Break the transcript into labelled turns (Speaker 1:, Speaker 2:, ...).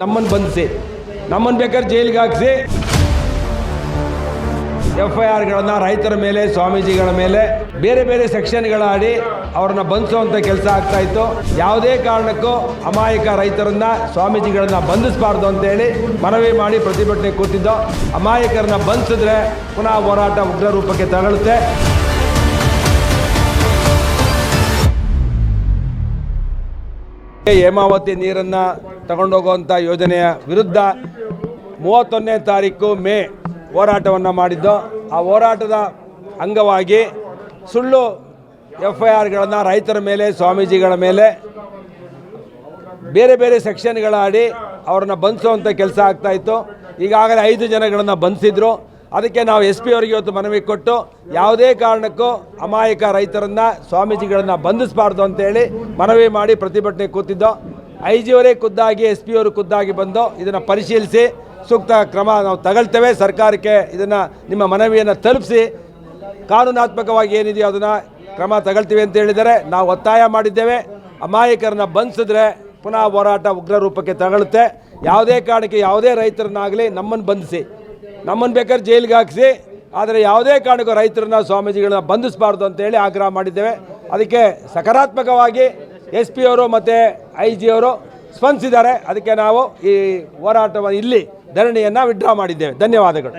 Speaker 1: ನಮ್ಮನ್ನು ಬಂಧಿಸಿ, ನಮ್ಮನ್ನು ಬೇಕಾದ್ರೆ ಜೈಲಿಗೆ ಹಾಕಿಸಿ, FIRಗಳನ್ನು ರೈತರ ಮೇಲೆ, ಸ್ವಾಮೀಜಿಗಳ ಮೇಲೆ ಬೇರೆ ಬೇರೆ ಸೆಕ್ಷನ್ಗಳಾಡಿ ಅವ್ರನ್ನ ಬಂಧಿಸುವಂಥ ಕೆಲಸ ಆಗ್ತಾ ಇತ್ತು. ಯಾವುದೇ ಕಾರಣಕ್ಕೂ ಅಮಾಯಕ ರೈತರನ್ನ, ಸ್ವಾಮೀಜಿಗಳನ್ನ ಬಂಧಿಸಬಾರ್ದು ಅಂತೇಳಿ ಮನವಿ ಮಾಡಿ ಪ್ರತಿಭಟನೆ ಕೂತಿದ್ದೋ. ಅಮಾಯಕರನ್ನ ಬಂಧಿಸಿದ್ರೆ ಪುನಃ ಹೋರಾಟ ಉಗ್ರ ರೂಪಕ್ಕೆ ತಗೊಳುತ್ತೆ. ಹೇಮಾವತಿ ನೀರನ್ನು ತಗೊಂಡೋಗುವಂಥ ಯೋಜನೆಯ ವಿರುದ್ಧ 31ನೇ ತಾರೀಕು ಮೇ ಹೋರಾಟವನ್ನು ಮಾಡಿದ್ದು. ಆ ಹೋರಾಟದ ಅಂಗವಾಗಿ ಸುಳ್ಳು FIRಗಳನ್ನು ರೈತರ ಮೇಲೆ, ಸ್ವಾಮೀಜಿಗಳ ಮೇಲೆ ಬೇರೆ ಬೇರೆ ಸೆಕ್ಷನ್ಗಳಾಡಿ ಅವ್ರನ್ನ ಬಂಧಿಸುವಂಥ ಕೆಲಸ ಆಗ್ತಾಯಿತ್ತು. ಈಗಾಗಲೇ 5 ಜನಗಳನ್ನು ಬಂಧಿಸಿದ್ರು. ಅದಕ್ಕೆ ನಾವು SP ಅವರಿಗೆ ಇವತ್ತು ಮನವಿ ಕೊಟ್ಟು ಯಾವುದೇ ಕಾರಣಕ್ಕೂ ಅಮಾಯಕ ರೈತರನ್ನು, ಸ್ವಾಮೀಜಿಗಳನ್ನು ಬಂಧಿಸಬಾರ್ದು ಅಂತೇಳಿ ಮನವಿ ಮಾಡಿ ಪ್ರತಿಭಟನೆ ಕೂತಿದ್ದೋ. IG ಅವರೇ ಖುದ್ದಾಗಿ, SP ಅವರು ಖುದ್ದಾಗಿ ಬಂದು ಇದನ್ನು ಪರಿಶೀಲಿಸಿ ಸೂಕ್ತ ಕ್ರಮ ನಾವು ತಗೊಳ್ತೇವೆ. ಸರ್ಕಾರಕ್ಕೆ ಇದನ್ನು ನಿಮ್ಮ ಮನವಿಯನ್ನು ತಲುಪಿಸಿ ಕಾನೂನಾತ್ಮಕವಾಗಿ ಏನಿದೆಯೋ ಅದನ್ನು ಕ್ರಮ ತಗೊಳ್ತೀವಿ ಅಂತ ಹೇಳಿದರೆ ನಾವು ಒತ್ತಾಯ ಮಾಡಿದ್ದೇವೆ. ಅಮಾಯಕರನ್ನ ಬಂಧಿಸಿದ್ರೆ ಪುನಃ ಹೋರಾಟ ಉಗ್ರ ರೂಪಕ್ಕೆ ತಗೊಳುತ್ತೆ. ಯಾವುದೇ ಕಾರಣಕ್ಕೆ ಯಾವುದೇ ರೈತರನ್ನಾಗಲಿ ನಮ್ಮನ್ನು ಬಂಧಿಸಿ, ನಮ್ಮನ್ನು ಬೇಕಾದ್ರೆ ಜೈಲಿಗೆ ಹಾಕಿಸಿ, ಆದರೆ ಯಾವುದೇ ಕಾರಣಕ್ಕೂ ರೈತರನ್ನ, ಸ್ವಾಮೀಜಿಗಳನ್ನ ಬಂಧಿಸಬಾರ್ದು ಅಂತೇಳಿ ಆಗ್ರಹ ಮಾಡಿದ್ದೇವೆ. ಅದಕ್ಕೆ ಸಕಾರಾತ್ಮಕವಾಗಿ SP ಅವರು ಮತ್ತು IG ಅವರು ಸ್ಪಂದಿಸಿದ್ದಾರೆ. ಅದಕ್ಕೆ ನಾವು ಈ ಹೋರಾಟವನ್ನು ಇಲ್ಲಿ ಧರಣಿಯನ್ನು ವಿಡ್ರಾ ಮಾಡಿದ್ದೇವೆ. ಧನ್ಯವಾದಗಳು.